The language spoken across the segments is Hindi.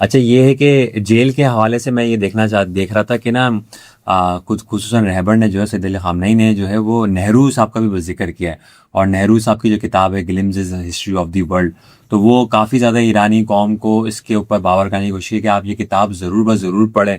अच्छा, ये है कि जेल के हवाले से मैं ये देख रहा था कि ना कुछ खुसूसन रहबर ने जो है, सैयद अली ख़ामनेई ने जो है वो नेहरू साहब का भी जिक्र किया है। और नेहरू साहब की जो किताब है glimpses history of the world, तो वो काफ़ी ज़्यादा ईरानी कौम को इसके ऊपर बावर करने की कोशिश की कि आप ये किताब ज़रूर ब ज़रूर पढ़ें।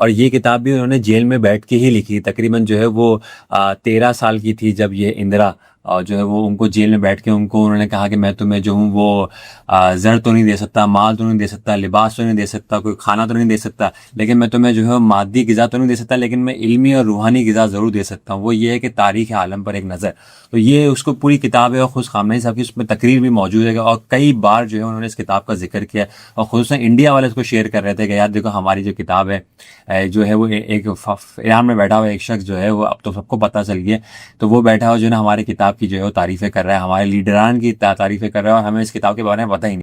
और ये किताब भी उन्होंने जेल में बैठ के ही लिखी। तकरीबन जो है वो 13 साल की थी जब ये इंदिरा और जो है वो उनको जेल में बैठ के उनको उन्होंने कहा कि मैं तुम्हें जो हूँ वो ज़र तो नहीं दे सकता, माल तो नहीं दे सकता, लिबास तो नहीं दे सकता, कोई खाना तो नहीं दे सकता, लेकिन मैं तुम्हें जो है मादी ग़िज़ा तो नहीं दे सकता, लेकिन मैं इल्मी और रूहानी ग़िज़ा ज़रूर दे सकता हूँ। वो ये है कि तारीख़ आलम पर एक नज़र। तो ये उसको पूरी किताब है और खुद ख़ामनेई साहब की उसमें तकरीर भी मौजूद है और कई बार जो है उन्होंने इस किताब का जिक्र किया और खुसूसन इंडिया वाले इसको शेयर कर रहे थे कि यार देखो हमारी जो किताब है जो है वो एक ईरान में बैठा हुआ एक शख्स जो है वो अब तो सबको पता चल गया, तो वो बैठा हुआ जो है ना हमारी किताब की जो है वो तारीफ़ें कर रहा है, हमारे लीडरान की तारीफ़ें कर रहा है और हमें इस किताब के बारे में पता ही नहीं।